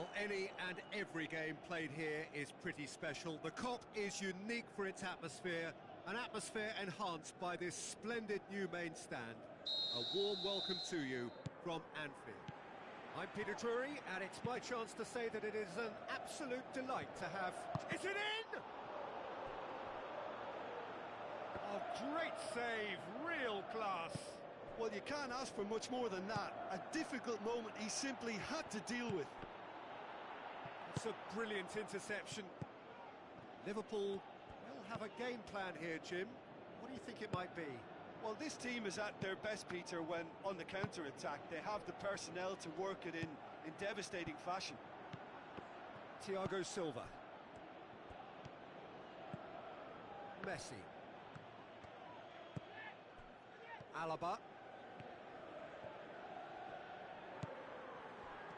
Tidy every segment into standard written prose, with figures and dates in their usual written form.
Well, any and every game played here is pretty special. The Kop is unique for its atmosphere, an atmosphere enhanced by this splendid new main stand. A warm welcome to you from Anfield. I'm Peter Drury, and it's my chance to say that it is an absolute delight to have... Is it in? Oh, great save, real class. Well, you can't ask for much more than that. A difficult moment he simply had to deal with. It's a brilliant interception. Liverpool will have a game plan here, Jim. What do you think it might be? Well, this team is at their best, Peter, when on the counter-attack. They have the personnel to work it in devastating fashion. Thiago Silva. Messi. Alaba.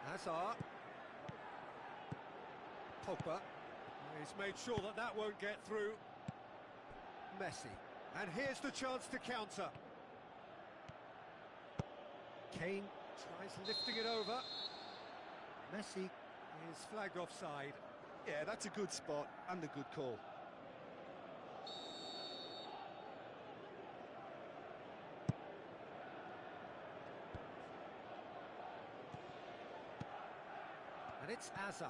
Hazard. Pogba. He's made sure that that won't get through. Messi. And here's the chance to counter. Kane tries lifting it over. Messi is flagged offside. Yeah, that's a good spot and a good call. And it's Hazard.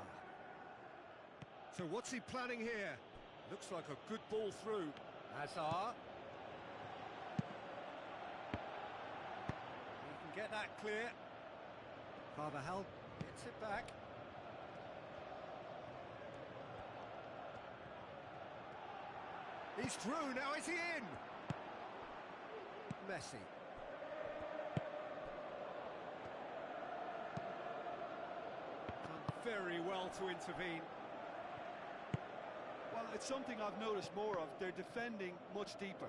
So what's he planning here? Looks like a good ball through. Hazard. He can get that clear. Carvajal gets it back. He's through, now is he in? Messi. Done very well to intervene. Well, it's something I've noticed more of. They're defending much deeper.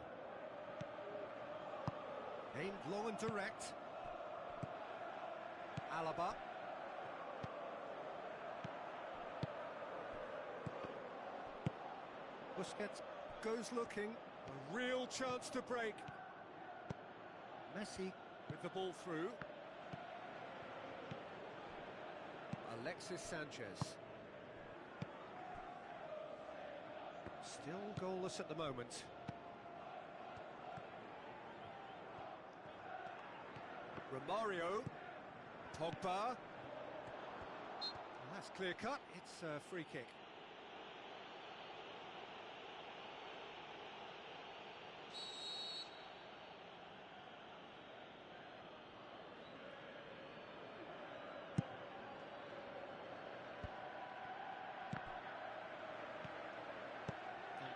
Aimed long and direct. Alaba. Busquets goes looking. A real chance to break. Messi with the ball through. Alexis Sanchez. Still goalless at the moment. Romario. Pogba. Well, that's clear cut. It's a free kick.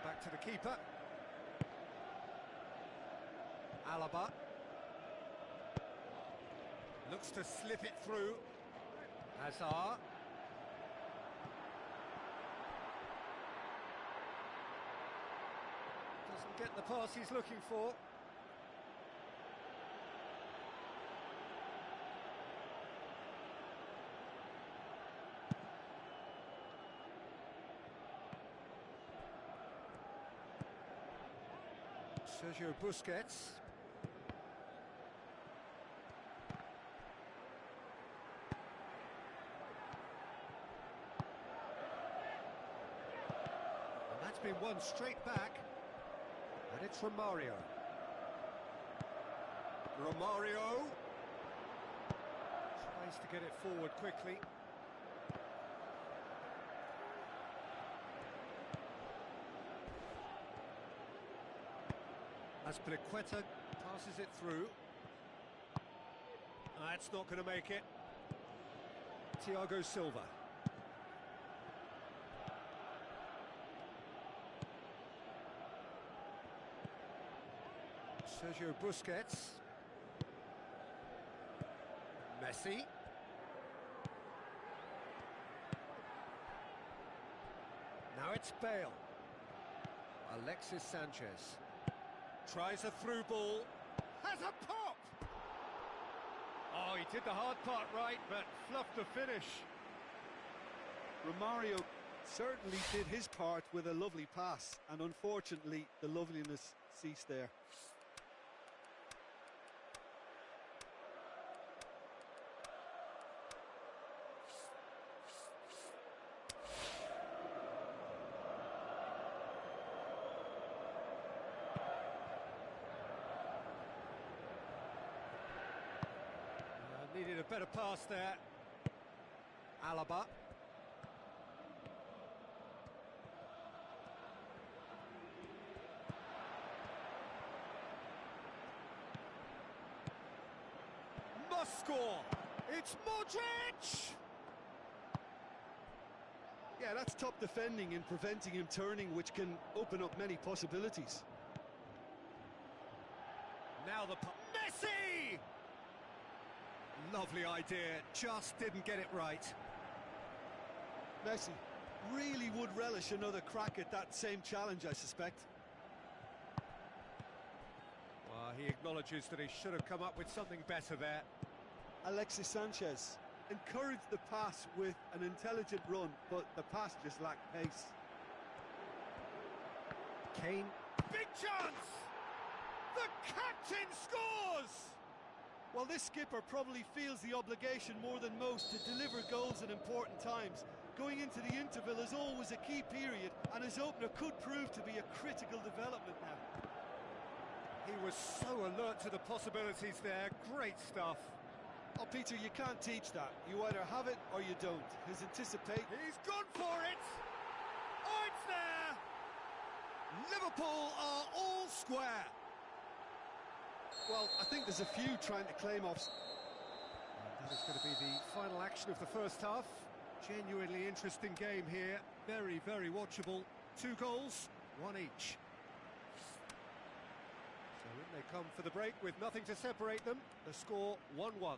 Back to the keeper. Alaba. Looks to slip it through. Hazard. Doesn't get the pass he's looking for. Sergio Busquets. And that's been won straight back. And it's Romario. Romario tries to get it forward quickly. As Azpilicueta passes it through. That's not going to make it. Thiago Silva. Sergio Busquets. Messi. Now it's Bale. Alexis Sanchez. Tries a through ball, has a pop! Oh, he did the hard part right, but fluffed the finish. Romario certainly did his part with a lovely pass, and unfortunately the loveliness ceased there. Needed a better pass there. Alaba. Must score. It's Modric! Yeah, that's top defending and preventing him turning, which can open up many possibilities. Now the Messi! Lovely idea, just didn't get it right. Messi really would relish another crack at that same challenge, I suspect. Well, he acknowledges that he should have come up with something better there. Alexis Sanchez encouraged the pass with an intelligent run, but the pass just lacked pace. Kane. Big chance! The captain scores! Well, this skipper probably feels the obligation more than most to deliver goals at important times. Going into the interval is always a key period, and his opener could prove to be a critical development now. He was so alert to the possibilities there. Great stuff. Oh, Peter, you can't teach that. You either have it or you don't. His anticipate... He's gone for it! Oh, it's there! Liverpool are all square. Well, I think there's a few trying to claim off. And that is going to be the final action of the first half. Genuinely interesting game here. Very, very watchable. 2 goals, 1 each. So in they come for the break with nothing to separate them. The score 1-1.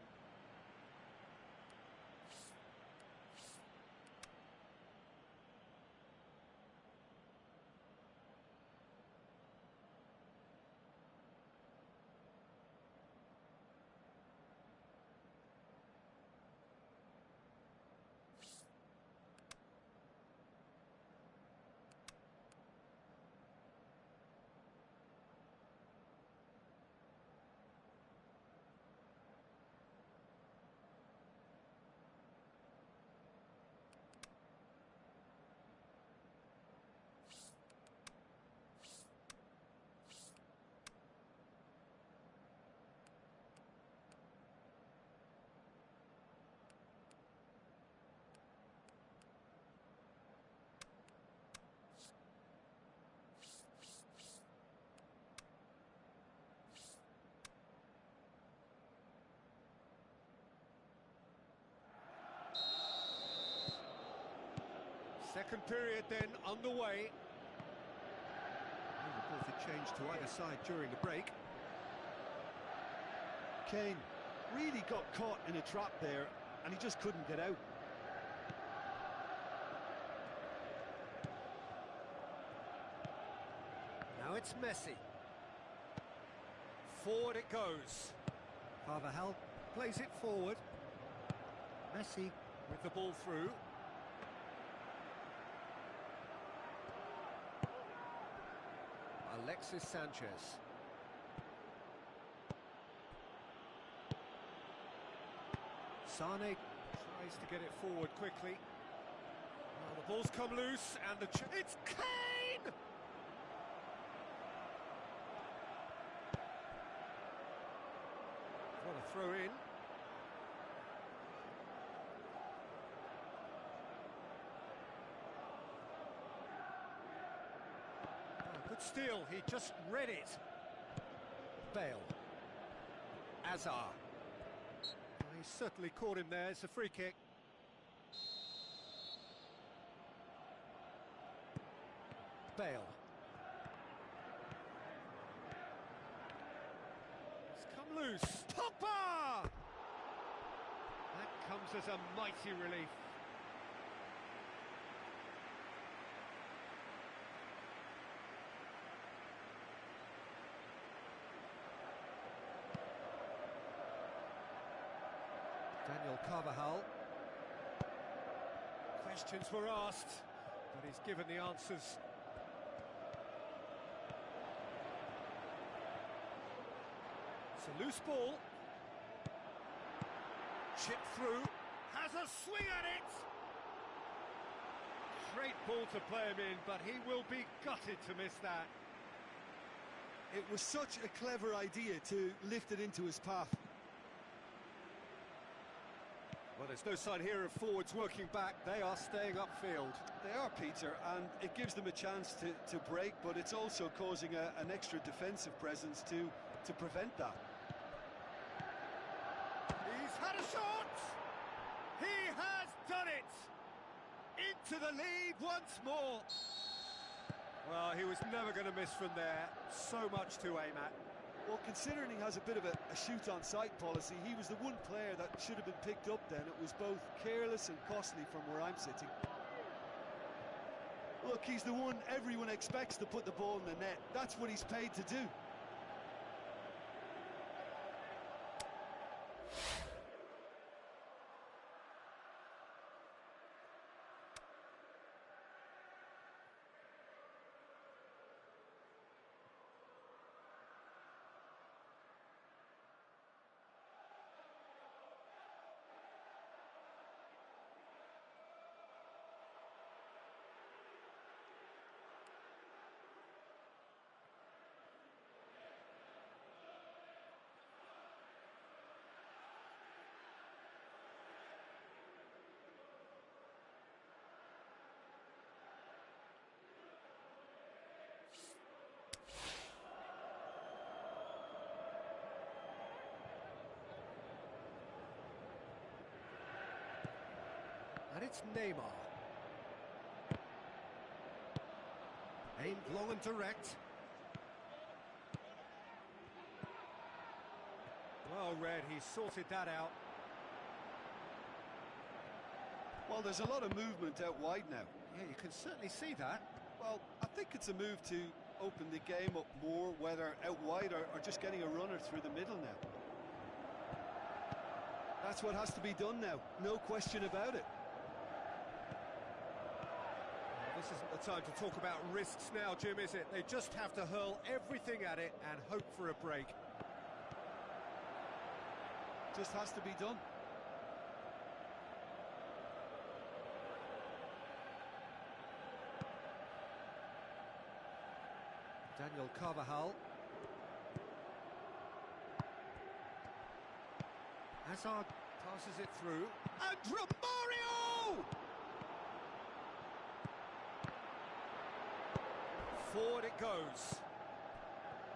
Second period then underway. No reported change to either side during the break. Kane really got caught in a trap there, and he just couldn't get out. Now it's Messi. Forward it goes. Carvajal plays it forward. Messi with the ball through. Alexis Sanchez. Sane tries to get it forward quickly. Well, the ball's come loose and it's Kane! What a throw in. Good steal, he just read it. Bale. Azar. Well, he certainly caught him there, it's a free kick. Bale. It's come loose. Pogba! That comes as a mighty relief. Daniel Carvajal. Questions were asked, but he's given the answers. It's a loose ball. Chipped through. Has a swing at it! Great ball to play him in, but he will be gutted to miss that. It was such a clever idea to lift it into his path. Well, there's no sign here of forwards working back. They are staying upfield. They are, Peter, and it gives them a chance to break, but it's also causing an extra defensive presence to prevent that. He's had a shot! He has done it! Into the lead once more. Well, he was never going to miss from there. So much to aim at. Well, considering he has a bit of a shoot-on-sight policy, he was the one player that should have been picked up then. It was both careless and costly from where I'm sitting. Look, he's the one everyone expects to put the ball in the net. That's what he's paid to do. And it's Neymar. Aimed long and direct. Well read, he sorted that out. Well, there's a lot of movement out wide now. Yeah, you can certainly see that. Well, I think it's a move to open the game up more, whether out wide or just getting a runner through the middle now. That's what has to be done now, no question about it. This isn't the time to talk about risks now, Jim, is it? They just have to hurl everything at it and hope for a break. Just has to be done. Daniel Carvajal. Hazard passes it through. And Romario! Forward it goes.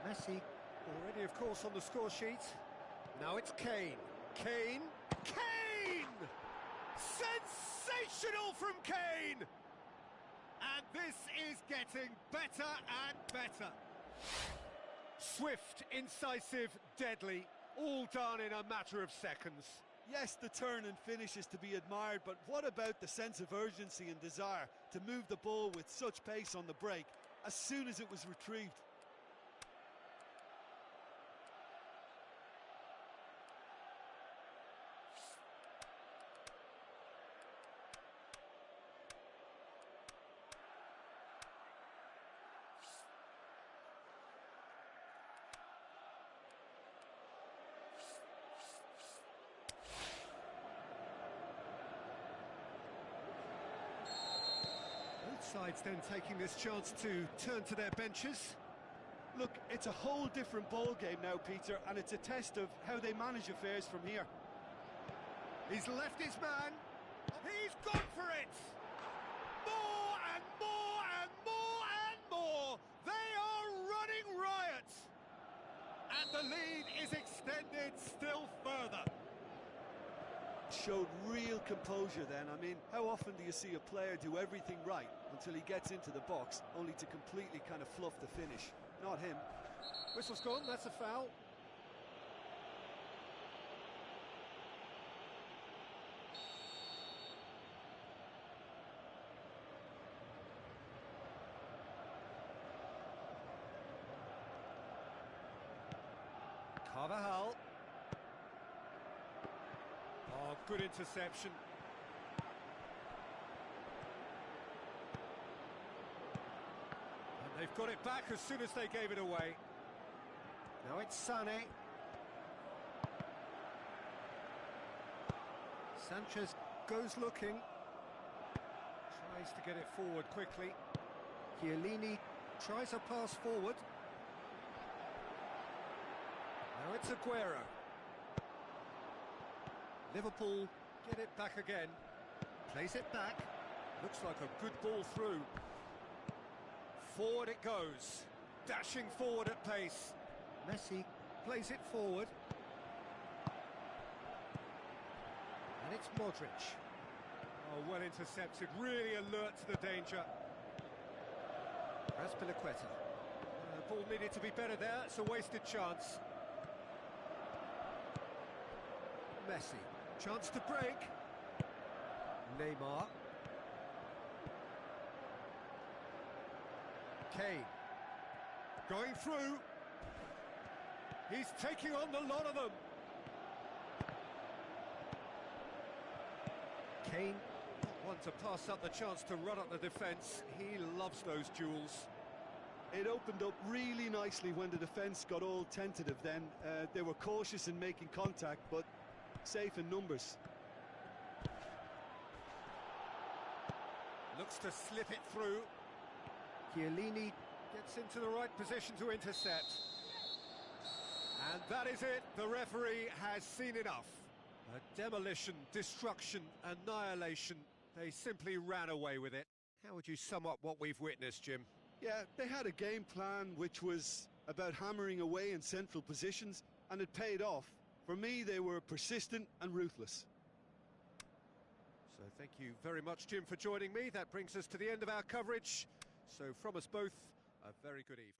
Messi already, of course, on the score sheet. Now it's Kane. Kane. Kane! Sensational from Kane! And this is getting better and better. Swift, incisive, deadly, all done in a matter of seconds. Yes, the turn and finish is to be admired, but what about the sense of urgency and desire to move the ball with such pace on the break as soon as it was retrieved? Sides then taking this chance to turn to their benches. Look, it's a whole different ball game now, Peter, and it's a test of how they manage affairs from here. He's left his man. He's gone for it! More and more and more and more! They are running riot! And the lead is extended still further. Showed real composure then. I mean, how often do you see a player do everything right until he gets into the box, only to completely kind of fluff the finish? Not him. Whistle's gone, that's a foul. Carvajal. Oh, good interception. And they've got it back as soon as they gave it away. Now it's Sané. Sanchez goes looking. Tries to get it forward quickly. Chiellini tries a pass forward. Now it's Aguero. Liverpool Get it back again. Plays it back. Looks like a good ball through. Forward it goes. Dashing forward at pace. Messi plays it forward. And it's Modric. Oh, well intercepted. Really alert to the danger. Azpilicueta. The ball needed to be better there. It's a wasted chance. Messi. Chance to break. Neymar. Kane. Going through. He's taking on the lot of them. Kane, not one to pass up the chance to run up the defence. He loves those duels. It opened up really nicely when the defence got all tentative then. They were cautious in making contact, but safe in numbers. Looks to slip it through. Chiellini gets into the right position to intercept. And that is it. The referee has seen enough. A demolition, destruction, annihilation. They simply ran away with it. How would you sum up what we've witnessed, Jim? Yeah, they had a game plan which was about hammering away in central positions, and it paid off. For me, they were persistent and ruthless. So thank you very much, Jim, for joining me. That brings us to the end of our coverage. So from us both, a very good evening.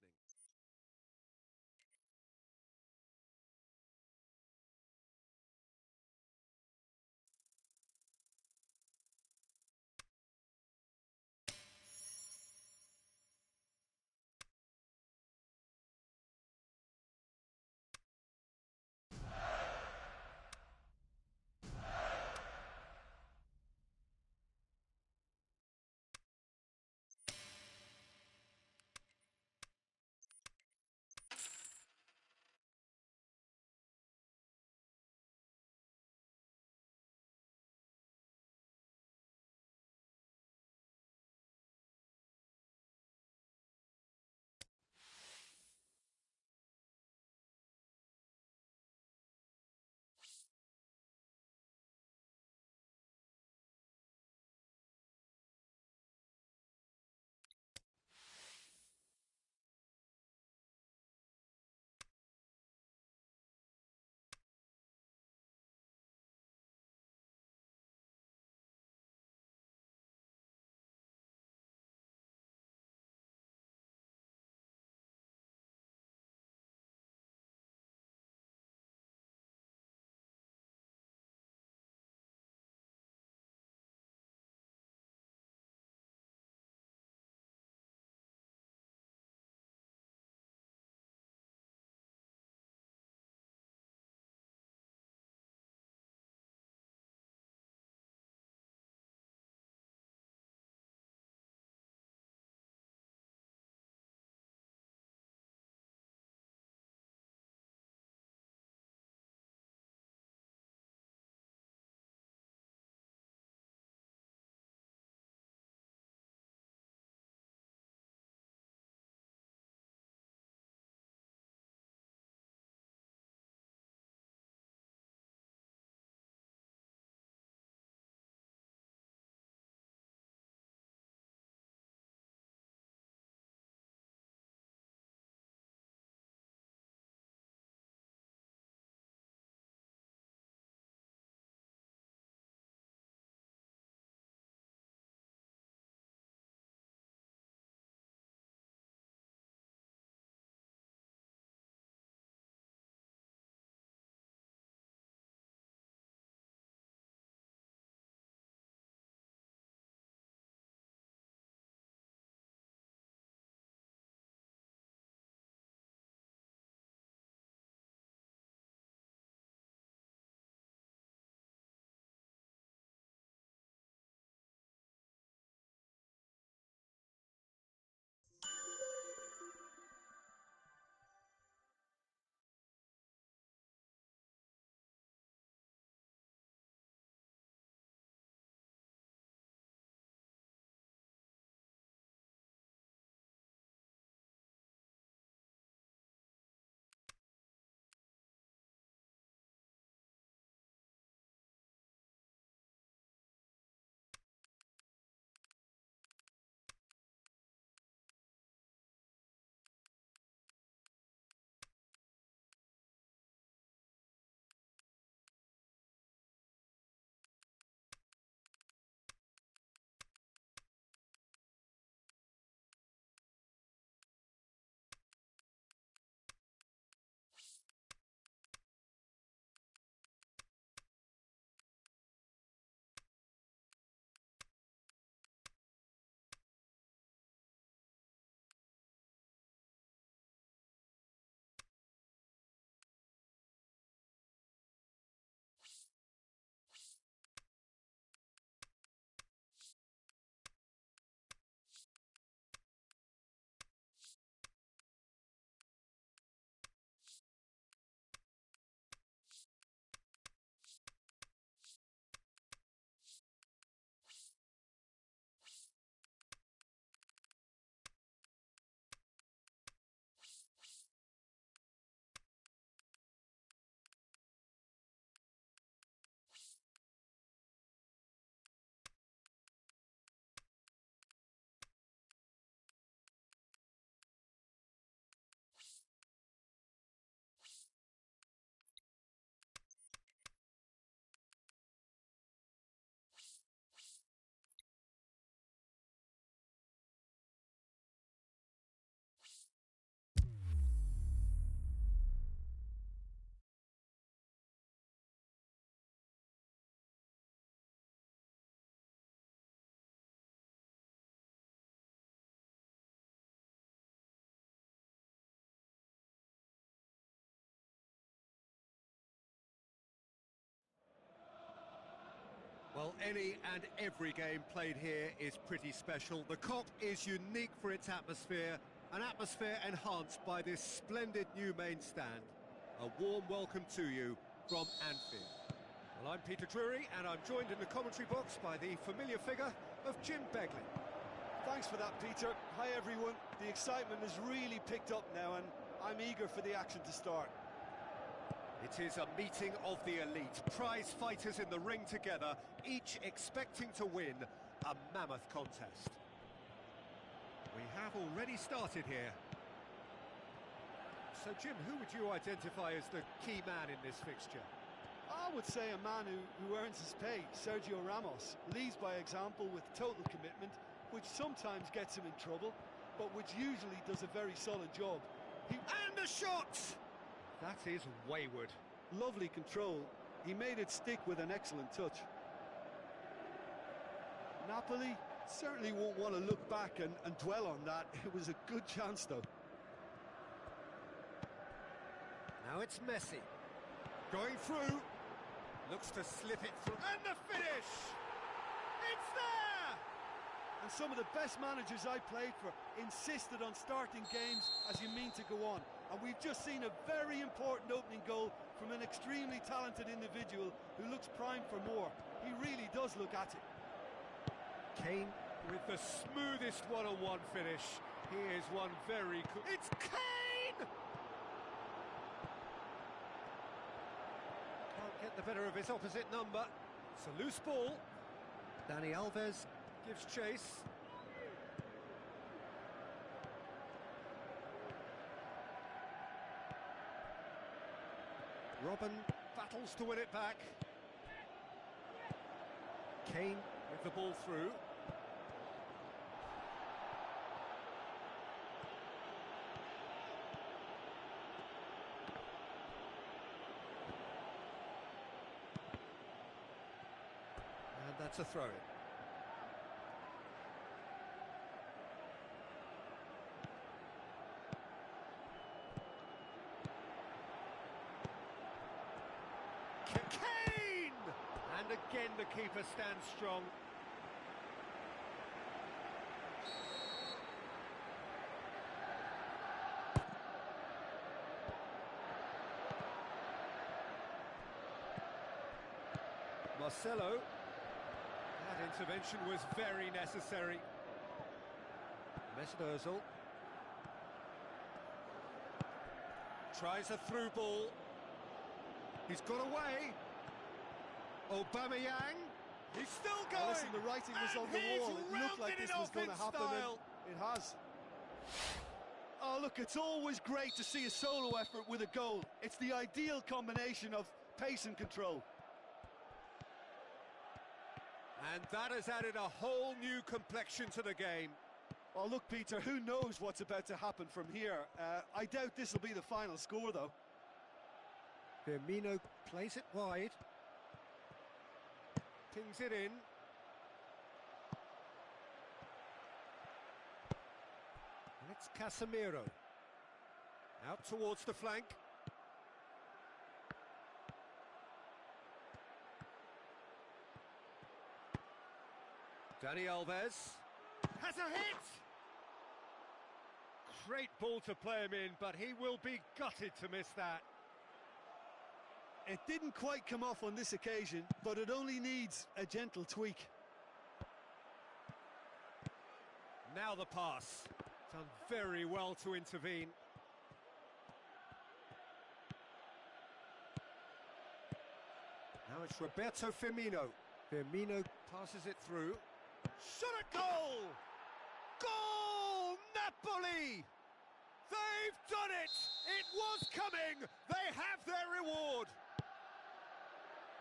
Well, any and every game played here is pretty special. The Kop is unique for its atmosphere, an atmosphere enhanced by this splendid new main stand. A warm welcome to you from Anfield. Well, I'm Peter Drury, and I'm joined in the commentary box by the familiar figure of Jim Begley. Thanks for that, Peter. Hi, everyone. The excitement has really picked up now, and I'm eager for the action to start. It is a meeting of the elite, prize fighters in the ring together, each expecting to win a mammoth contest. We have already started here. So, Jim, who would you identify as the key man in this fixture? I would say a man who earns his pay, Sergio Ramos, leads by example with total commitment, which sometimes gets him in trouble, but which usually does a very solid job. And a shot! That is wayward. Lovely control. He made it stick with an excellent touch. Napoli certainly won't want to look back and dwell on that. It was a good chance, though. Now it's Messi. Going through. Looks to slip it through. And the finish! It's there! And some of the best managers I played for insisted on starting games as you mean to go on. And we've just seen a very important opening goal from an extremely talented individual who looks primed for more. He really does look at it. Kane with the smoothest one-on-one finish. Here's one very cool. It's Kane! Can't get the better of his opposite number. It's a loose ball. Dani Alves gives chase. Robin battles to win it back. Kane with the ball through. And that's a throw-in. Kane! And again the keeper stands strong. Marcelo. That intervention was very necessary. Mesut Ozil. Tries a through ball. He's got away. Aubameyang. He's still going. Oh, listen, the writing was on the wall. It looked like this was going to happen, and it has. Oh, look, it's always great to see a solo effort with a goal. It's the ideal combination of pace and control. And that has added a whole new complexion to the game. Well, look, Peter, who knows what's about to happen from here? I doubt this will be the final score, though. Firmino plays it wide. Pings it in. And it's Casemiro. Out towards the flank. Dani Alves has a hit! Great ball to play him in, but he will be gutted to miss that. It didn't quite come off on this occasion, but it only needs a gentle tweak. Now the pass. Done very well to intervene. Now it's Roberto Firmino. Firmino passes it through. Shot at goal! Goal! Napoli! They've done it! It was coming! They have their reward!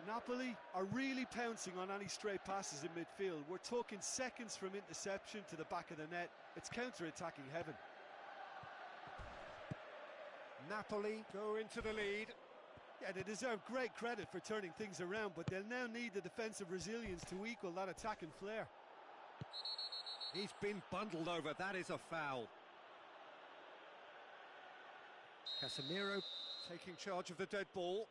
Napoli are really pouncing on any stray passes in midfield. We're talking seconds from interception to the back of the net. It's counter-attacking heaven. Napoli go into the lead. Yeah, they deserve great credit for turning things around, but they'll now need the defensive resilience to equal that attacking flair. He's been bundled over. That is a foul. Casemiro taking charge of the dead ball.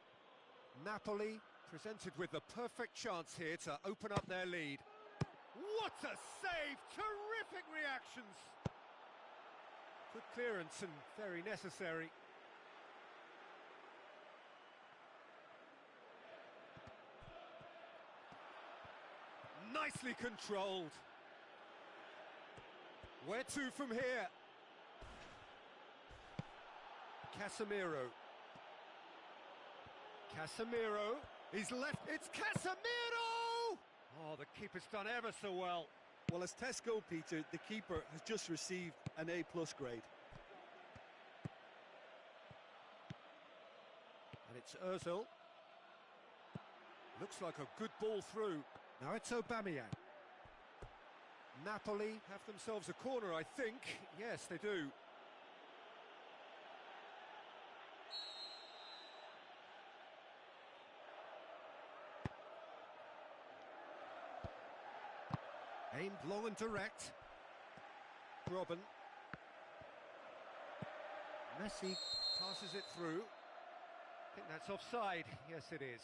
Napoli Presented with the perfect chance here to open up their lead. What a save! Terrific reactions! Good clearance and very necessary. Nicely controlled. Where to from here? Casemiro. Casemiro. He's left. It's Casemiro! Oh, the keeper's done ever so well. Well, as Tesco, Peter, the keeper has just received an A+ grade. And it's Ozil. Looks like a good ball through. Now it's Aubameyang. Napoli have themselves a corner, I think. Yes, they do. Aimed long and direct. Robben. Messi passes it through. I think that's offside. Yes, it is.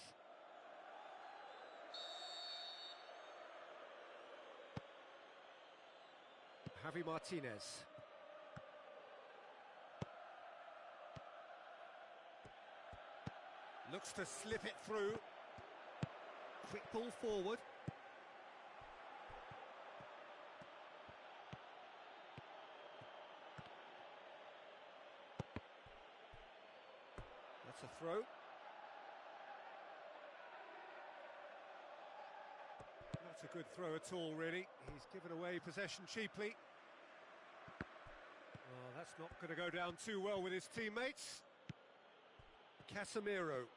Javi Martinez. Looks to slip it through. Quick ball forward. That's a throw. Not a good throw at all, really. He's given away possession cheaply. Oh, that's not going to go down too well with his teammates. Casemiro.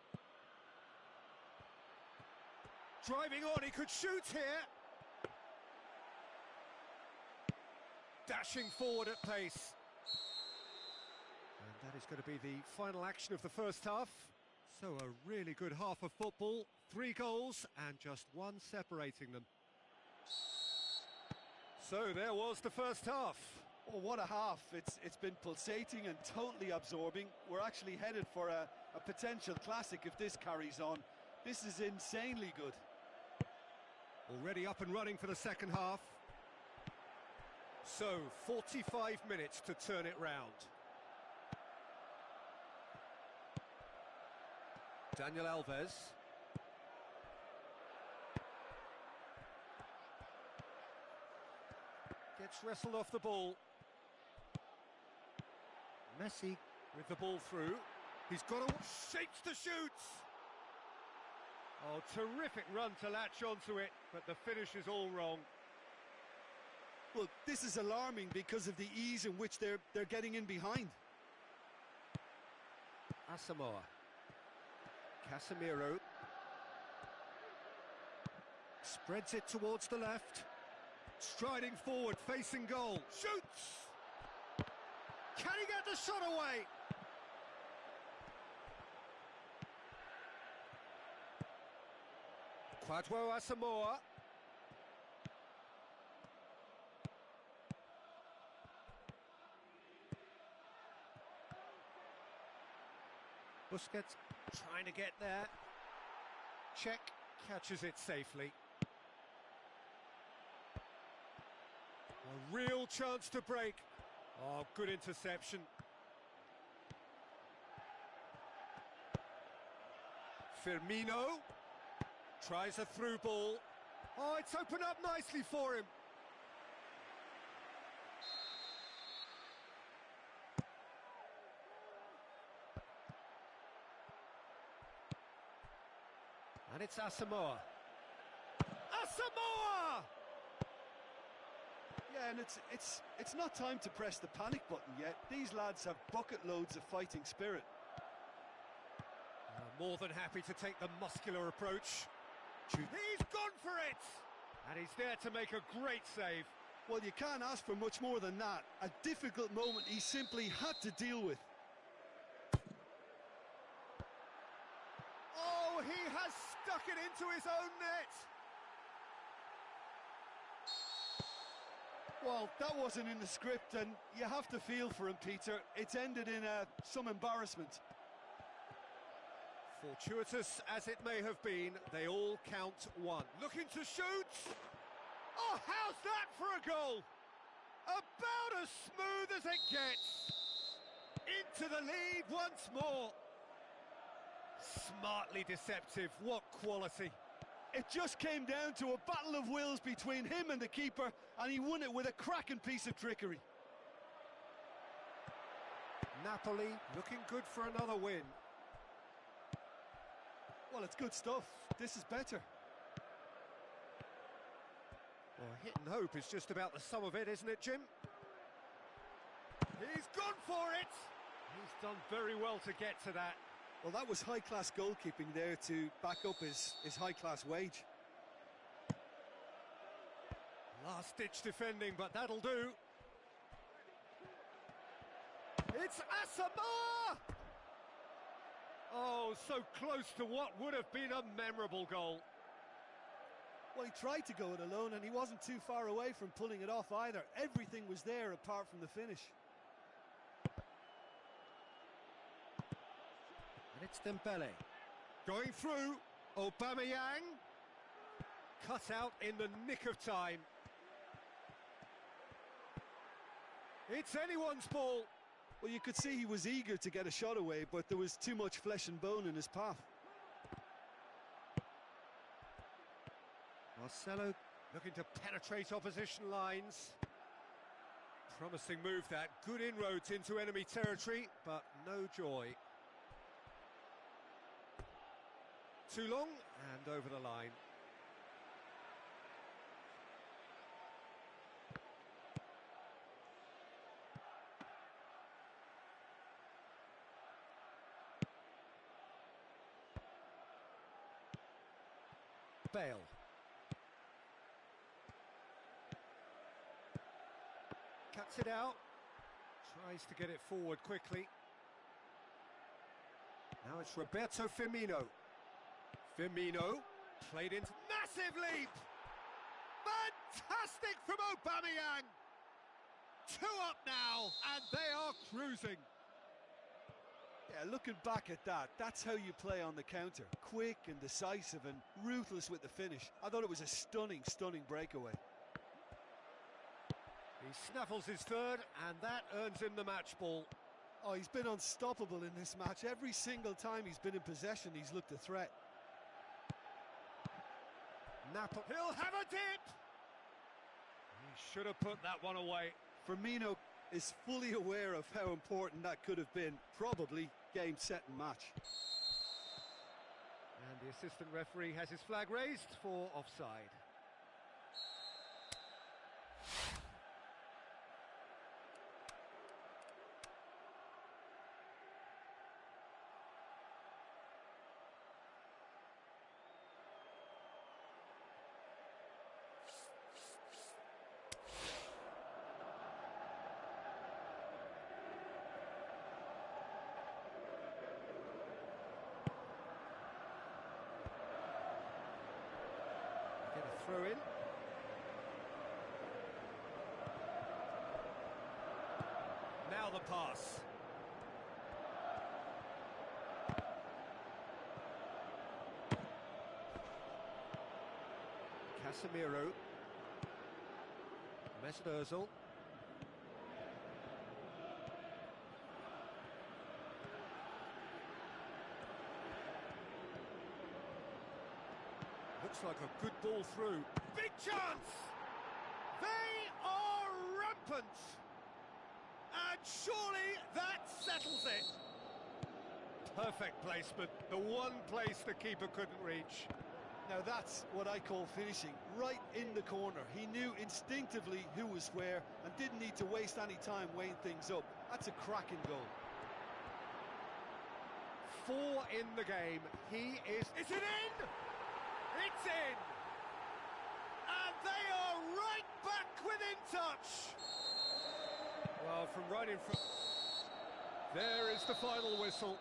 Driving on, he could shoot here. Dashing forward at pace. And that is going to be the final action of the first half. So a really good half of football. 3 goals and just 1 separating them. So there was the first half. Oh, what a half. It's been pulsating and totally absorbing. We're actually headed for a potential classic if this carries on. This is insanely good. Already up and running for the second half. So, 45 minutes to turn it round. Daniel Alves. Gets wrestled off the ball. Messi with the ball through. He's got a... Shapes to shoot! Oh, terrific run to latch onto it, but the finish is all wrong. Well, this is alarming because of the ease in which they're getting in behind. Asamoah. Casemiro. Spreads it towards the left. Striding forward, facing goal. Shoots! Can he get the shot away? Kwadwo Asamoah. Busquets trying to get there. Check, catches it safely. A real chance to break. Oh, good interception. Firmino tries a through ball. Oh, it's opened up nicely for him. And it's Asamoah. Asamoah! Yeah, and it's not time to press the panic button yet. These lads have bucket loads of fighting spirit. More than happy to take the muscular approach. He's gone for it! And he's there to make a great save. Well, you can't ask for much more than that. A difficult moment he simply had to deal with. Oh, he has stuck it into his own net! Well, that wasn't in the script, and you have to feel for him, Peter. It's ended in some embarrassment. Fortuitous as it may have been, they all count one. Looking to shoot. Oh, how's that for a goal? About as smooth as it gets. Into the lead once more. Smartly deceptive, what quality. It just came down to a battle of wills between him and the keeper, and he won it with a cracking piece of trickery. Napoli looking good for another win. Well, it's good stuff. This is better. Well, hit and hope is just about the sum of it, isn't it, Jim? He's gone for it. He's done very well to get to that. Well, that was high-class goalkeeping there to back up his high-class wage. Last-ditch defending, but that'll do. It's Asamoah! Oh, so close to what would have been a memorable goal. Well, he tried to go it alone, and he wasn't too far away from pulling it off either. Everything was there apart from the finish. And it's Dembele. Going through, Aubameyang. Cut out in the nick of time. It's anyone's ball. Well, you could see he was eager to get a shot away, but there was too much flesh and bone in his path. Marcelo looking to penetrate opposition lines. Promising move that. Good inroads into enemy territory, but no joy. Too long, and over the line. Bale. Cuts it out. Tries to get it forward quickly. Now it's Roberto Firmino. Firmino played into... Massive leap! Fantastic from Aubameyang! 2 up now, and they are cruising. Yeah, looking back at that, that's how you play on the counter. Quick and decisive and ruthless with the finish. I thought it was a stunning, stunning breakaway. He snaffles his third, and that earns him the match ball. Oh, he's been unstoppable in this match. Every single time he's been in possession, he's looked a threat. He'll have a dip! He should have put that one away. Firmino is fully aware of how important that could have been. Probably game, set and match. And the assistant referee has his flag raised for offside. Throw in. Now the pass. Casemiro. Mesut Ozil. Looks like a good ball through. Big chance! They are rampant! And surely that settles it. Perfect placement. The one place the keeper couldn't reach. Now that's what I call finishing. Right in the corner. He knew instinctively who was where and didn't need to waste any time weighing things up. That's a cracking goal. 4 in the game. He is... Is it in? It's in! And they are right back within touch! Well, from right in front... There is the final whistle.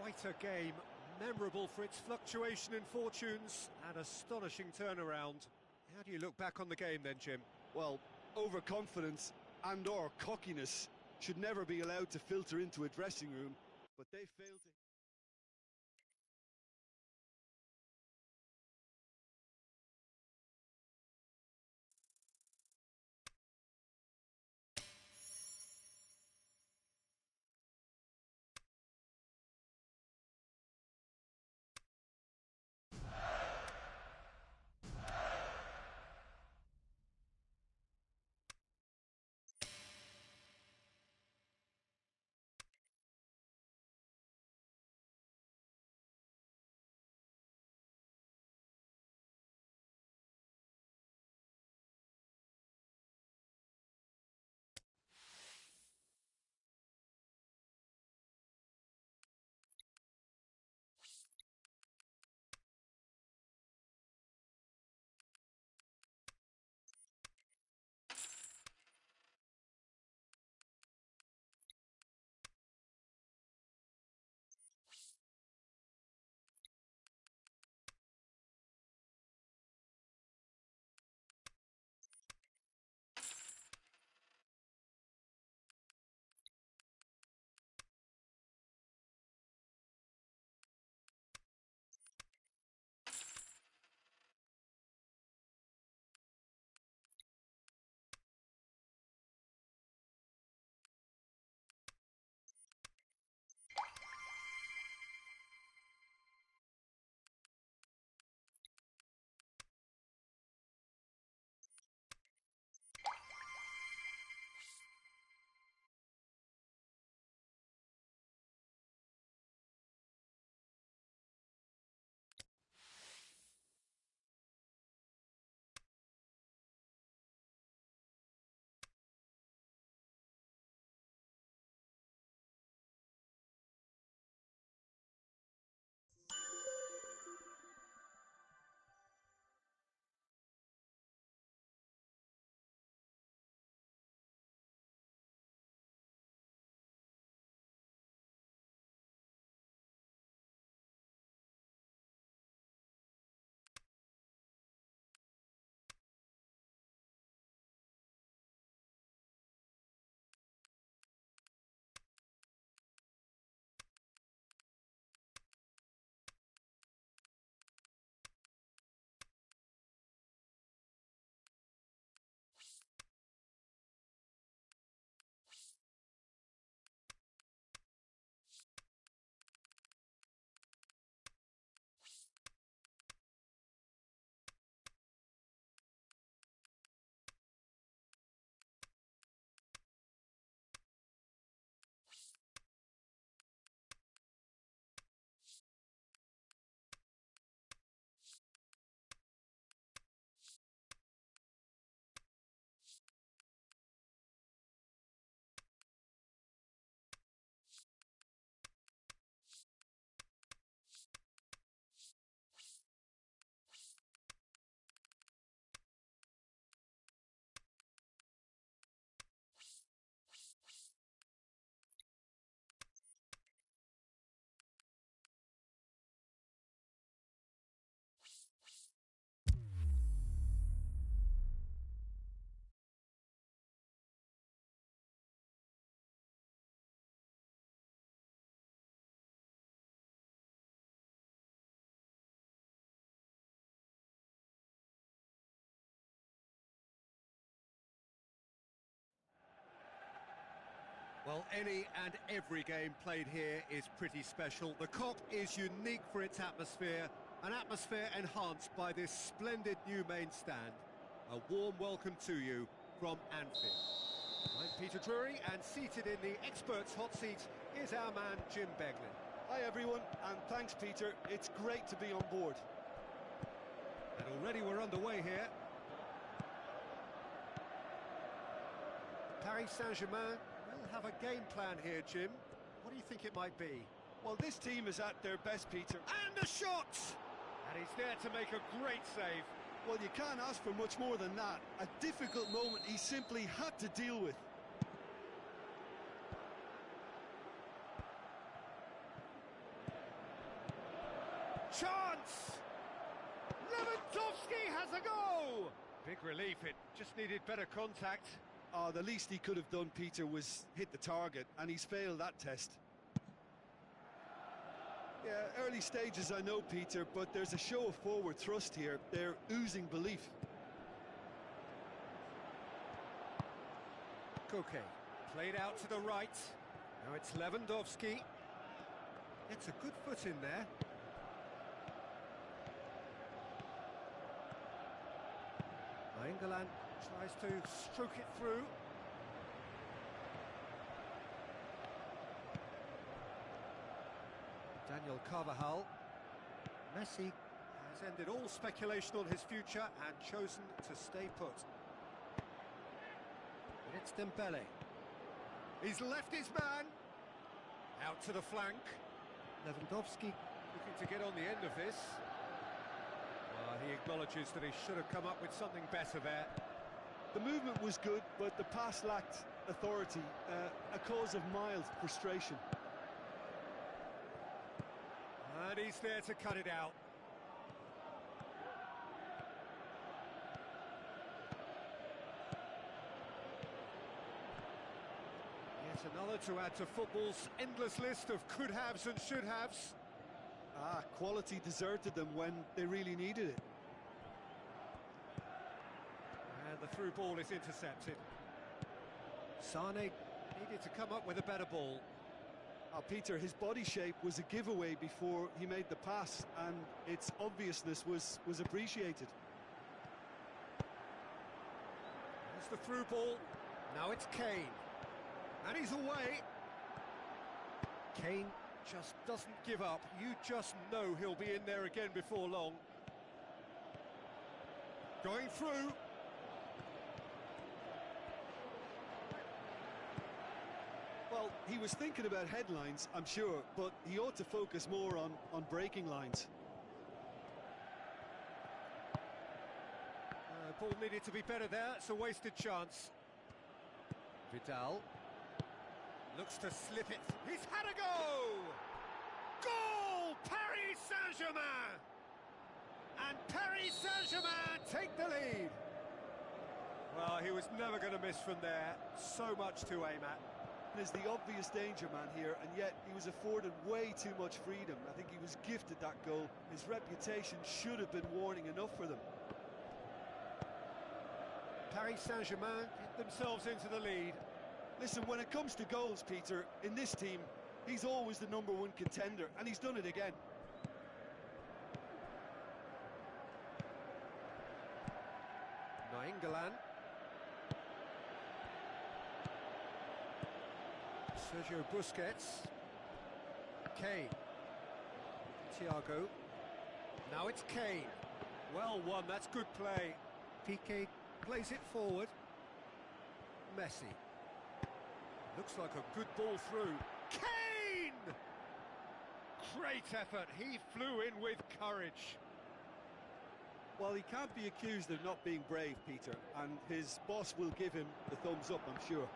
Quite a game. Memorable for its fluctuation in fortunes and astonishing turnaround. How do you look back on the game then, Jim? Well, overconfidence and or cockiness should never be allowed to filter into a dressing room, but they failed to... Well, any and every game played here is pretty special. The Kop is unique for its atmosphere, an atmosphere enhanced by this splendid new main stand. A warm welcome to you from Anfield. I'm Peter Drury, and seated in the experts' hot seat is our man Jim Beglin. Hi everyone, and thanks Peter, it's great to be on board. And already we're underway here. Paris Saint-Germain will have a game plan here, Jim. What do you think it might be? Well, this team is at their best, Peter. And a shot! And he's there to make a great save. Well, you can't ask for much more than that. A difficult moment he simply had to deal with. Chance! Lewandowski has a go! Big relief, it just needed better contact. Oh, the least he could have done, Peter, was hit the target, and he's failed that test. Yeah, early stages, I know, Peter, but there's a show of forward thrust here. They're oozing belief. Koke, played out to the right. Now it's Lewandowski. It's a good foot in there. England tries to stroke it through. Daniel Carvajal. Messi has ended all speculation on his future and chosen to stay put. And it's Dembele. He's left his man. Out to the flank. Lewandowski Looking to get on the end of this. He acknowledges that he should have come up with something better there. The movement was good, but the pass lacked authority, a cause of mild frustration. And he's there to cut it out. Yet another to add to football's endless list of could-haves and should-haves. Quality deserted them when they really needed it. And the through ball is intercepted. Sane needed to come up with a better ball. Peter, his body shape was a giveaway before he made the pass, and its obviousness was appreciated. There's the through ball. Now it's Kane. And he's away. Kane just doesn't give up. You just know he'll be in there again before long. Going through. Well, he was thinking about headlines, I'm sure, but he ought to focus more on breaking lines. Ball needed to be better there. It's a wasted chance. Vidal looks to slip it. He's had a go! Goal! Paris Saint-Germain! And Paris Saint-Germain take the lead. Well, he was never going to miss from there. So much to aim at. There's the obvious danger man here, and yet he was afforded way too much freedom. I think he was gifted that goal. His reputation should have been warning enough for them. Paris Saint-Germain get themselves into the lead. Listen, when it comes to goals, Peter, in this team, he's always the #1 contender, and he's done it again. Nainggolan. Sergio Busquets. Kane. Thiago. Now it's Kane. Well won, that's good play. Piqué plays it forward. Messi. Looks like a good ball through. Kane! Great effort. He flew in with courage. Well, he can't be accused of not being brave, Peter, and his boss will give him the thumbs up, I'm sure.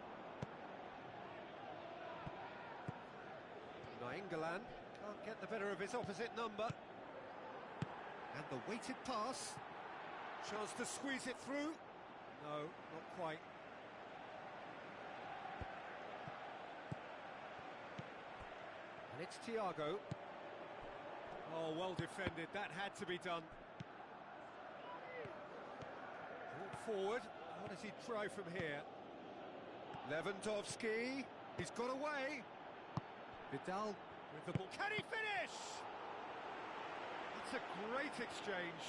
Nainggolan can't get the better of his opposite number. And the weighted pass. Chance to squeeze it through. No, not quite. And it's Thiago. Oh, well defended. That had to be done. Brought forward. What does he try from here? Lewandowski. He's got away. Vidal with the ball. Can he finish? It's a great exchange.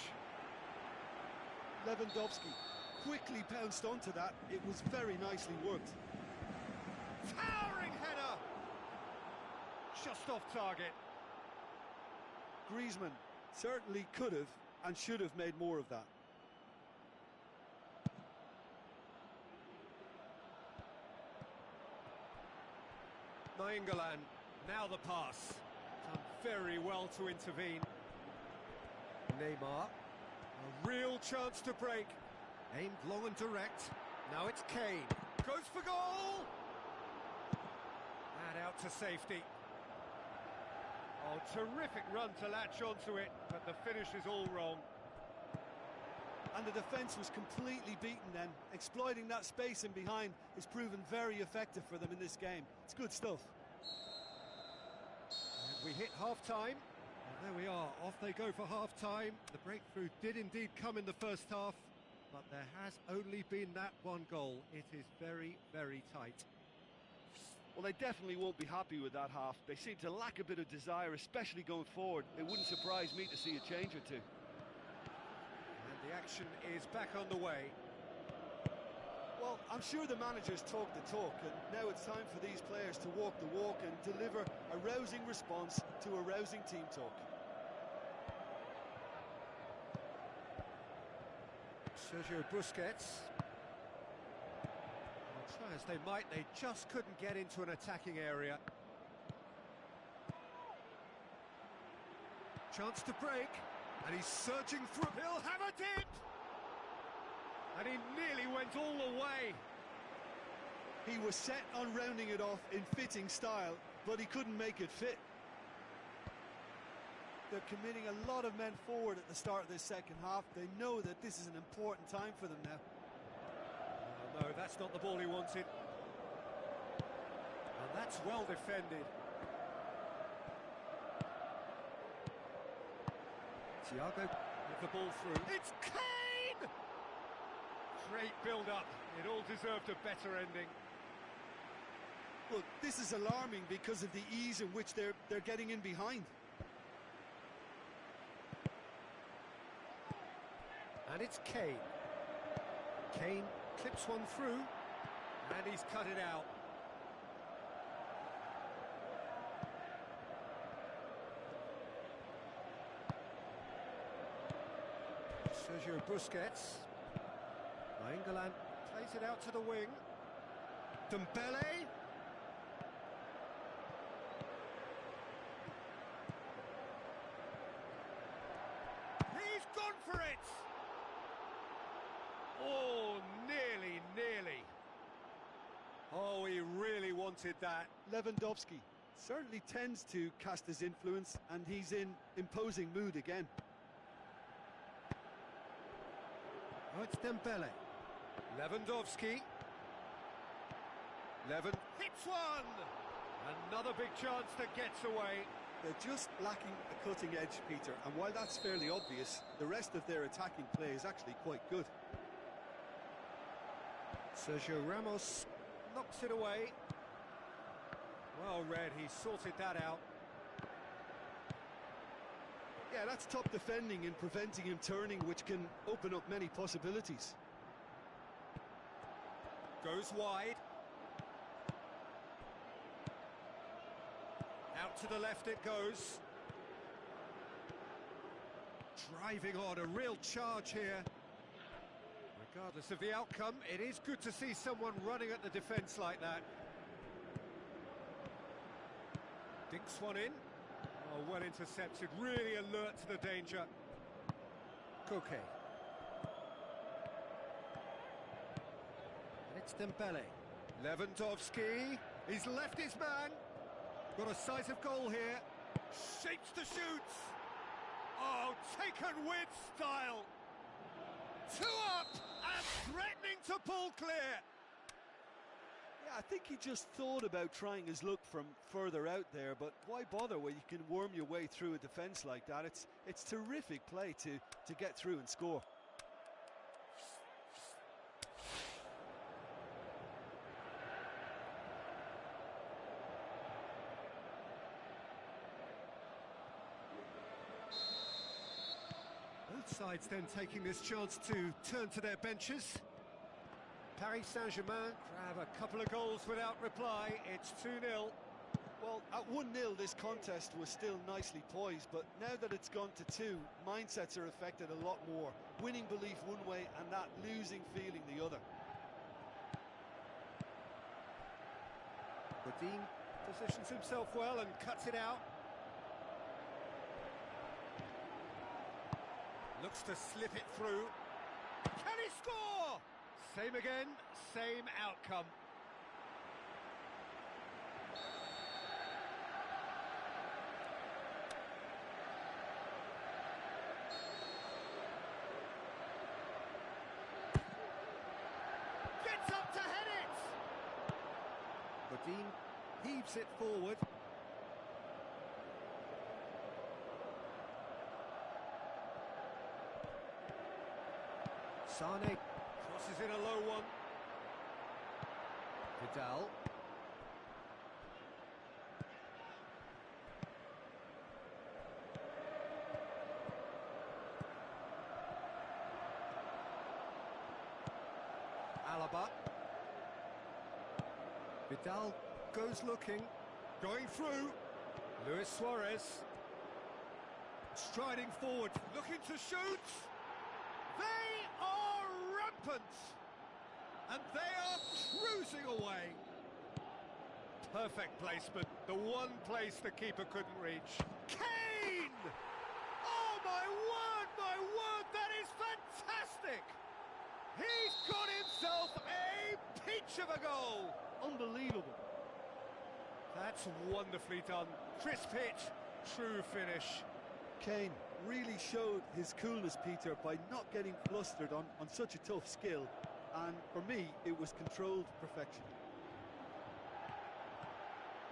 Lewandowski quickly pounced onto that. It was very nicely worked. Towering header! Just off target. Griezmann certainly could have and should have made more of that. Nainggolan, now the pass. Done very well to intervene. Neymar, a real chance to break. Aimed long and direct. Now it's Kane. Goes for goal! And out to safety. Oh, terrific run to latch onto it, but the finish is all wrong. And the defence was completely beaten then. Exploiting that space in behind has proven very effective for them in this game. It's good stuff. And we hit half-time. And there we are, off they go for half-time. The breakthrough did indeed come in the first half, but there has only been that one goal. It is very, very tight. Well, they definitely won't be happy with that half. They seem to lack a bit of desire, especially going forward. It wouldn't surprise me to see a change or two. And the action is back on the way. Well, I'm sure the managers talk the talk, and now it's time for these players to walk the walk and deliver a rousing response to a rousing team talk. Sergio Busquets. Try as they might, they just couldn't get into an attacking area. Chance to break, and he's surging through. He'll have a dip! And he nearly went all the way. He was set on rounding it off in fitting style, but he couldn't make it fit. They're committing a lot of men forward at the start of this second half. They know that this is an important time for them now. No, that's not the ball he wanted. And that's well defended. Thiago with the ball through. It's Kane! Great build-up. It all deserved a better ending. Well, this is alarming because of the ease in which they're getting in behind. And it's Kane. Kane clips one through, and he's cut it out. Sergio Busquets. Nainggolan plays it out to the wing. Dembele. He's gone for it! Oh, nearly, nearly. Oh, he really wanted that. Lewandowski certainly tends to cast his influence, and he's in imposing mood again. Oh, it's Dembele. Lewandowski. Hits one! Another big chance that gets away. They're just lacking a cutting edge, Peter, and while that's fairly obvious, the rest of their attacking play is actually quite good. Sergio Ramos knocks it away. Well read, he sorted that out. Yeah, that's top defending and preventing him turning, which can open up many possibilities. Goes wide. Out to the left it goes. Driving on, a real charge here. Regardless of the outcome, it is good to see someone running at the defence like that. Dinks one in. Oh, well intercepted, really alert to the danger. Koke. And it's Dembele. Lewandowski. He's left his man. Got a sight of goal here. Shapes to shoot. Oh, taken with style. Two up and threatening to pull clear. Yeah, I think he just thought about trying his luck from further out there, but why bother when you can worm your way through a defence like that? It's terrific play to get through and score. Both sides then taking this chance to turn to their benches. Paris Saint-Germain grab a couple of goals without reply. It's 2-0. Well, at 1-0 this contest was still nicely poised, but now that it's gone to 2, mindsets are affected a lot more. Winning belief one way and that losing feeling the other. Godin positions himself well and cuts it out. Looks to slip it through. Can he score? Same again, same outcome. Gets up to head it! Godin heaves it forward. Sane crosses in a low one. Vidal. Alaba. Vidal goes looking, going through. Luis Suarez. Striding forward, looking to shoot. They are rampant, and they are cruising away. Perfect placement, the one place the keeper couldn't reach. Kane! Oh my word, that is fantastic! He's got himself a peach of a goal! Unbelievable. That's wonderfully done. Crisp hit, true finish. Kane really showed his coolness, Peter, by not getting flustered on such a tough skill, and for me it was controlled perfection.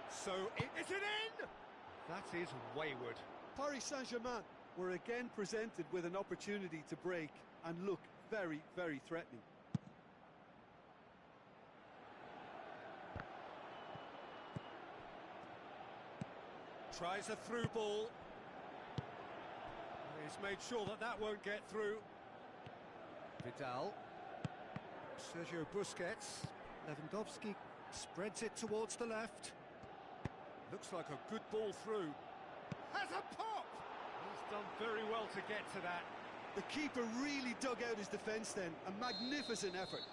So is it in? That is wayward. Paris Saint-Germain were again presented with an opportunity to break and look very, very threatening. Tries a through ball. He's made sure that that won't get through. Vidal. Sergio Busquets. Lewandowski spreads it towards the left. Looks like a good ball through. Has a pop! He's done very well to get to that. The keeper really dug out his defence then. A magnificent effort.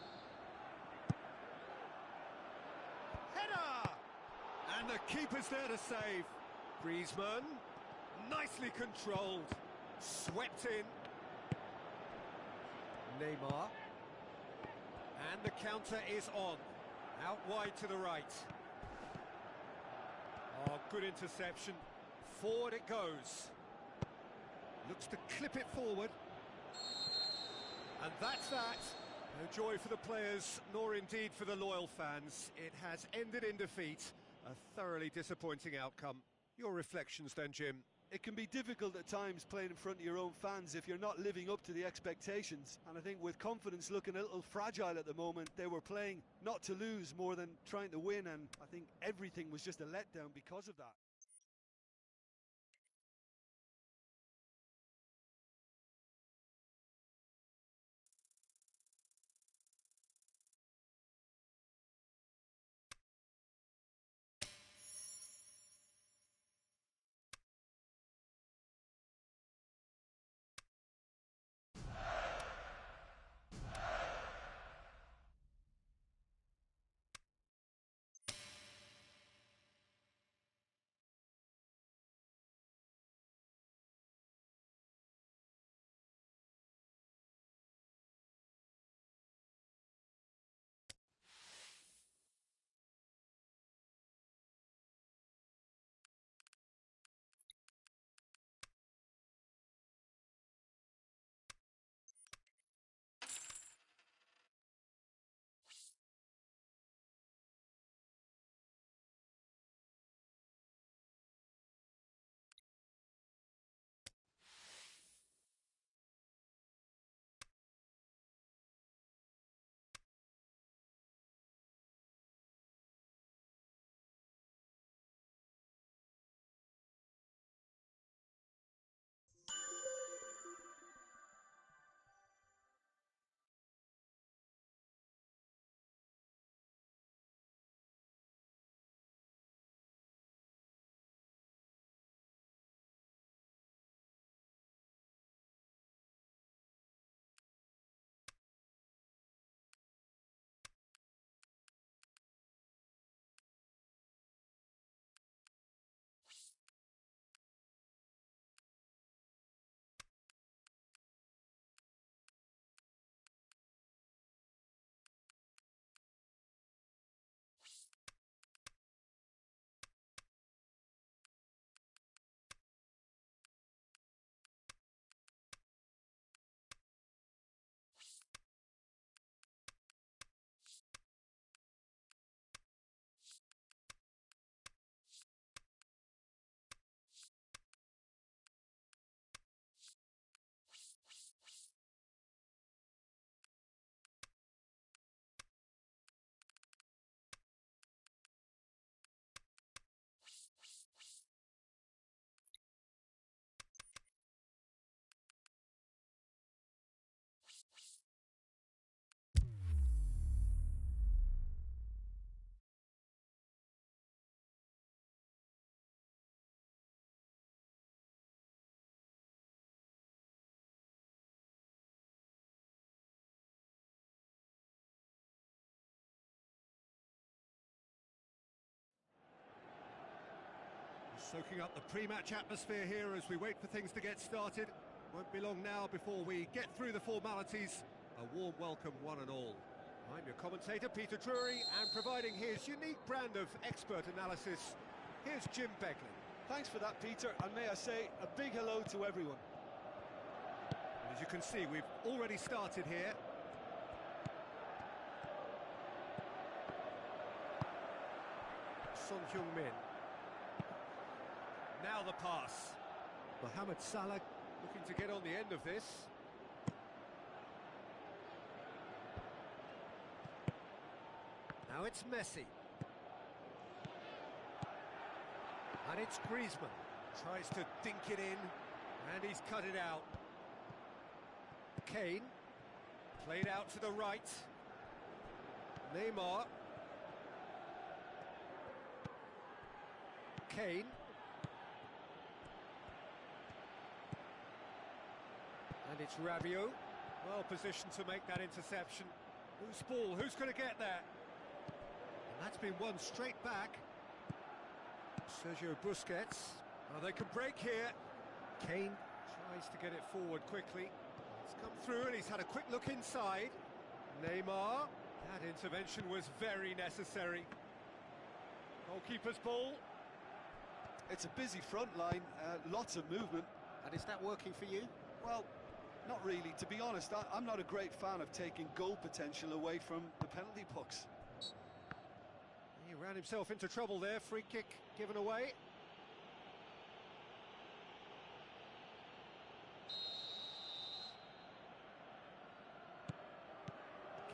Header! And the keeper's there to save. Griezmann. Nicely controlled. Swept in. Neymar. And the counter is on. Out wide to the right. Oh, good interception. Forward it goes. Looks to clip it forward. And that's that. No joy for the players, nor indeed for the loyal fans. It has ended in defeat. A thoroughly disappointing outcome. Your reflections then, Jim? It can be difficult at times playing in front of your own fans if you're not living up to the expectations. And I think with confidence looking a little fragile at the moment, they were playing not to lose more than trying to win. And I think everything was just a letdown because of that. Soaking up the pre-match atmosphere here as we wait for things to get started. Won't be long now before we get through the formalities. A warm welcome, one and all. I'm your commentator, Peter Drury, and providing his unique brand of expert analysis, here's Jim Begley. Thanks for that, Peter, and may I say a big hello to everyone. And as you can see, we've already started here. Son Heung-min. Now the pass. Mohamed Salah looking to get on the end of this. Now it's Messi. And it's Griezmann. Tries to dink it in, and he's cut it out. Kane. Played out to the right. Neymar. Kane. And it's Rabiot. Well positioned to make that interception. Whose ball? Who's going to get there? And that's been won straight back. Sergio Busquets. Oh, they can break here. Kane tries to get it forward quickly. It's come through and he's had a quick look inside. Neymar. That intervention was very necessary. Goalkeeper's ball. It's a busy front line, lots of movement. And is that working for you? Well, not really. To be honest, I'm not a great fan of taking goal potential away from the penalty box. He ran himself into trouble there. Free kick given away.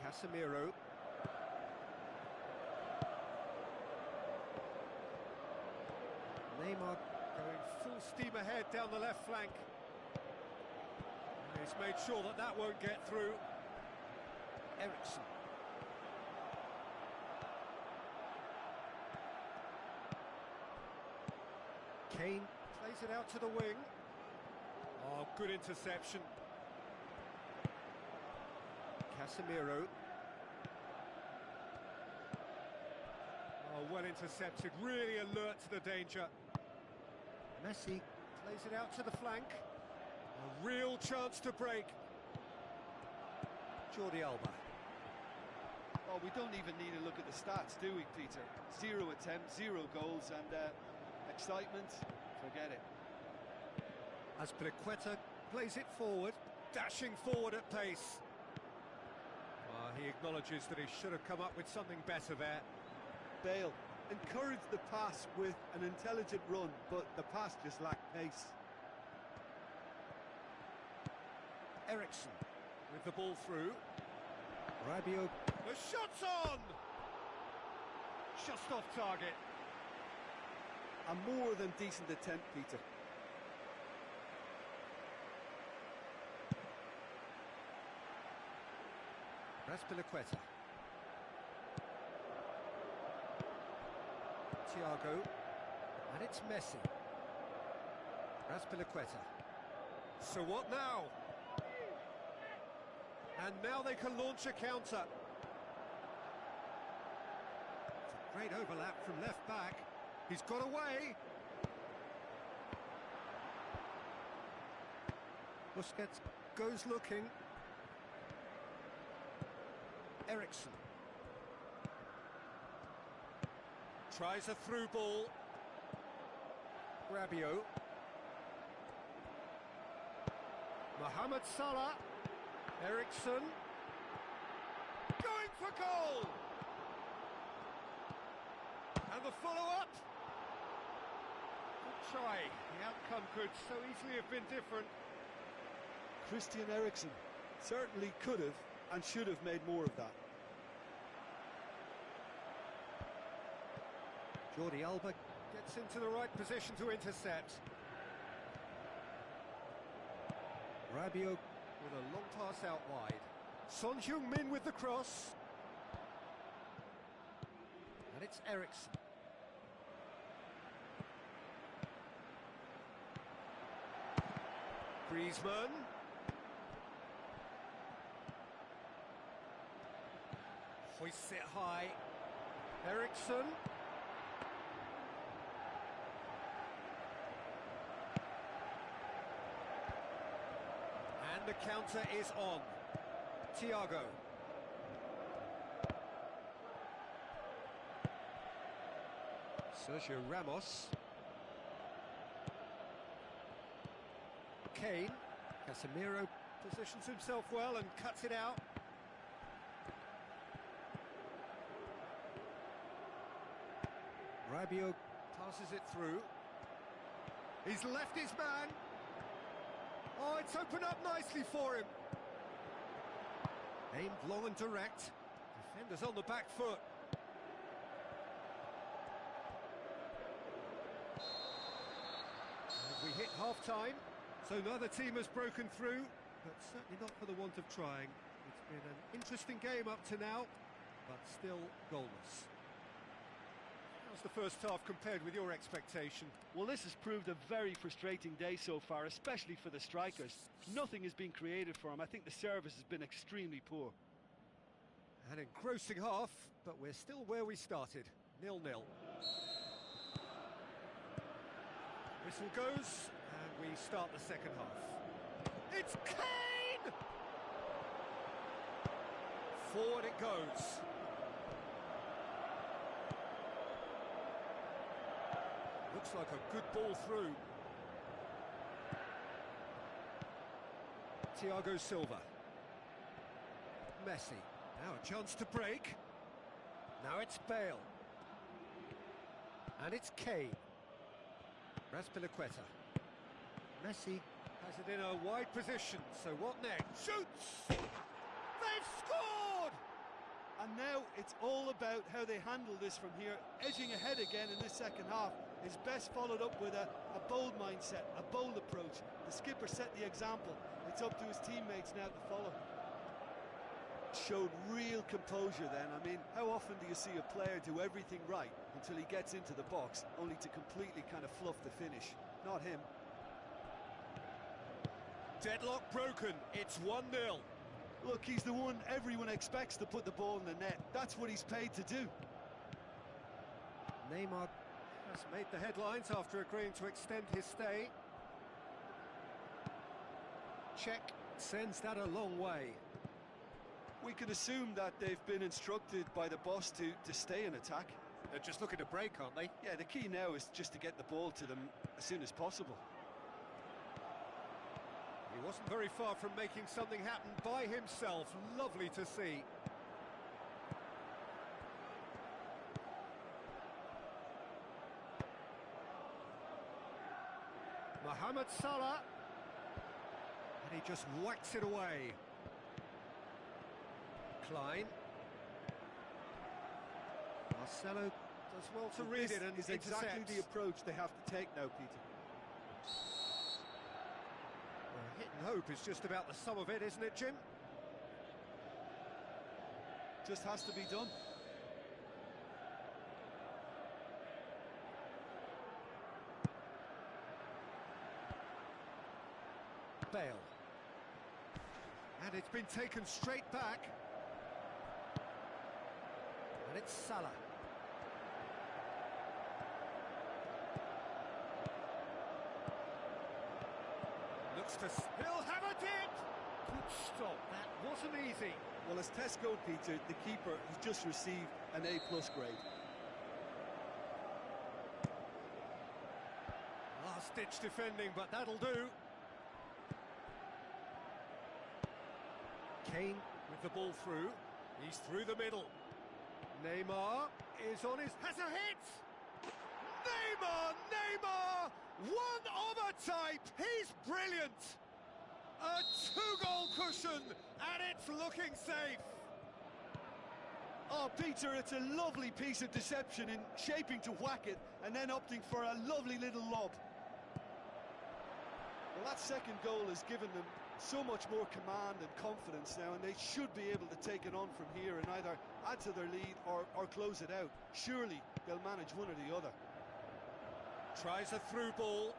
Casemiro. Neymar going full steam ahead down the left flank. And he's made sure that that won't get through. Eriksen. Kane plays it out to the wing. Oh, good interception. Casemiro. Oh, well intercepted, really alert to the danger. Messi plays it out to the flank. A real chance to break. Jordi Alba. Oh, we don't even need to look at the stats, do we, Peter? 0 attempts, 0 goals, and excitement, forget it. Azpilicueta plays it forward, dashing forward at pace. He acknowledges that he should have come up with something better there. Bale encouraged the pass with an intelligent run, but the pass just lacked pace. Eriksen with the ball through. Rabiot. The shot's on! Just off target. A more than decent attempt, Peter. Azpilicueta. Thiago. And it's Messi. Azpilicueta. So what now? And now they can launch a counter. It's a great overlap from left back. He's got away. Busquets goes looking. Eriksen. Tries a through ball. Rabiot. Mohamed Salah. Eriksen. Going for goal! And the follow-up. Good try. The outcome could so easily have been different. Christian Eriksen certainly could have and should have made more of that. Jordi Alba gets into the right position to intercept. Rabiot with a long pass out wide. Son Heung-min with the cross. And it's Eriksen. Griezmann. Hoists it high. Eriksen. And the counter is on. Thiago. Sergio Ramos. Kane. Casemiro positions himself well and cuts it out. Rabiot passes it through. He's left his man. Oh, it's opened up nicely for him. Aimed long and direct. Defenders on the back foot. And we hit half-time, so neither team has broken through, but certainly not for the want of trying. It's been an interesting game up to now, but still goalless. How's the first half compared with your expectation? Well, this has proved a very frustrating day so far, especially for the strikers. Nothing has been created for them. I think the service has been extremely poor. An engrossing half, but we're still where we started, 0-0. Whistle goes, and we start the second half. It's Kane! Forward it goes. Looks like a good ball through. Thiago Silva. Messi. Now a chance to break. Now it's Bale. And it's Kane. Raspilicueta. Messi has it in a wide position, so what next? Shoots! They've scored! And now it's all about how they handle this from here. Edging ahead again in this second half is best followed up with a bold mindset, a bold approach. The skipper set the example. It's up to his teammates now to follow. Showed real composure then. I mean, how often do you see a player do everything right until he gets into the box, only to completely kind of fluff the finish? Not him. Deadlock broken. It's 1-0. Look, he's the one everyone expects to put the ball in the net. That's what he's paid to do. Neymar has made the headlines after agreeing to extend his stay. Check sends that a long way. We can assume that they've been instructed by the boss to stay in attack. They're just looking to break, aren't they? Yeah, the key now is just to get the ball to them as soon as possible. He wasn't very far from making something happen by himself. Lovely to see. Mohamed Salah. And he just whacks it away. Klein. Marcelo does well to read it and is exactly intercepts. the approach they have to take now, Peter. Well, hit and hope is just about the sum of it, isn't it, Jim? Just has to be done. Bale. And it's been taken straight back. And it's Salah. Looks to... He'll have a dip! Good stop. That wasn't easy. Well, as Tesco, Peter, the keeper has just received an A+ grade. Last-ditch defending, but that'll do. Kane with the ball through. He's through the middle. Neymar is on his... has a hit! Neymar! Neymar! One of a type! He's brilliant! A two-goal cushion, and it's looking safe! Oh, Peter, it's a lovely piece of deception in shaping to whack it and then opting for a lovely little lob. Well, that second goal has given them so much more command and confidence now, and they should be able to take it on from here and either add to their lead or close it out. Surely they'll manage one or the other. Tries a through ball.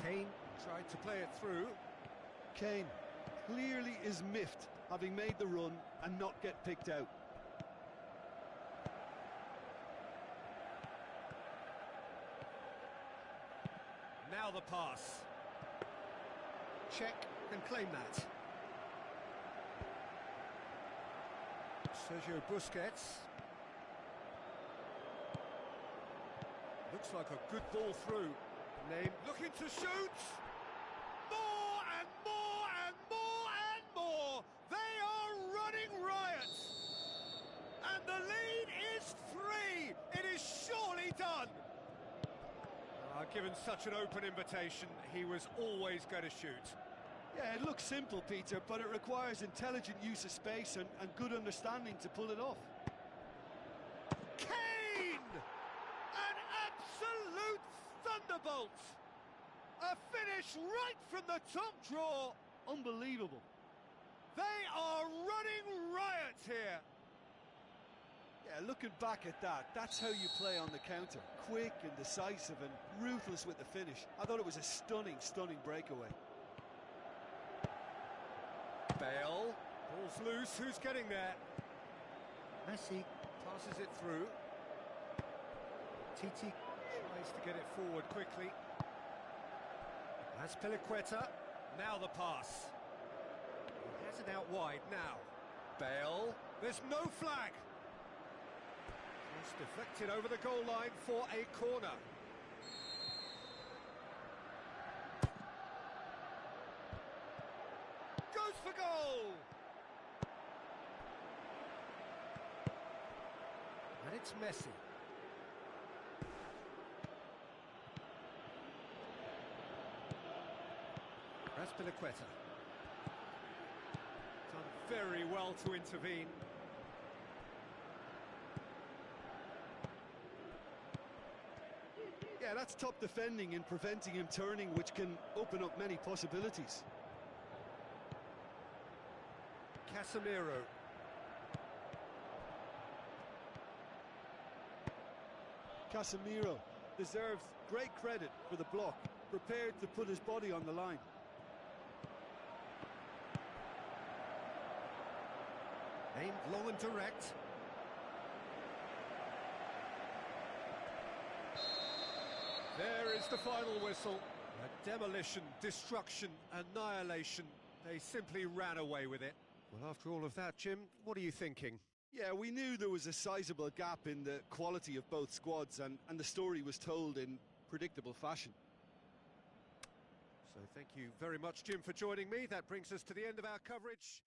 Kane tried to play it through. Kane clearly is miffed, having made the run and not get picked out. Now the pass. Check Can claim that. Sergio Busquets. Looks like a good ball through. Name Looking to shoot! More and more and more and more! They are running riot! And the lead is 3! It is surely done! Given such an open invitation, he was always going to shoot. Yeah, it looks simple, Peter, but it requires intelligent use of space and good understanding to pull it off. Kane! An absolute thunderbolt! A finish right from the top draw! Unbelievable. They are running riot here! Yeah, looking back at that, that's how you play on the counter. Quick and decisive and ruthless with the finish. I thought it was a stunning, stunning breakaway. Bale, ball's loose, who's getting there? Messi passes it through. Titi tries to get it forward quickly. That's Piliqueta, now the pass. He has it out wide now. Bale, there's no flag. It's deflected over the goal line for a corner. Goes for goal! And it's Messi. That's Piliqueta. Done very well to intervene. Yeah, that's top defending and preventing him turning, which can open up many possibilities. Casemiro. Casemiro deserves great credit for the block, prepared to put his body on the line. Aimed low and direct. There is the final whistle. A demolition, destruction, annihilation. They simply ran away with it. Well, after all of that, Jim, what are you thinking? Yeah, we knew there was a sizable gap in the quality of both squads, and the story was told in predictable fashion. So thank you very much, Jim, for joining me. That brings us to the end of our coverage.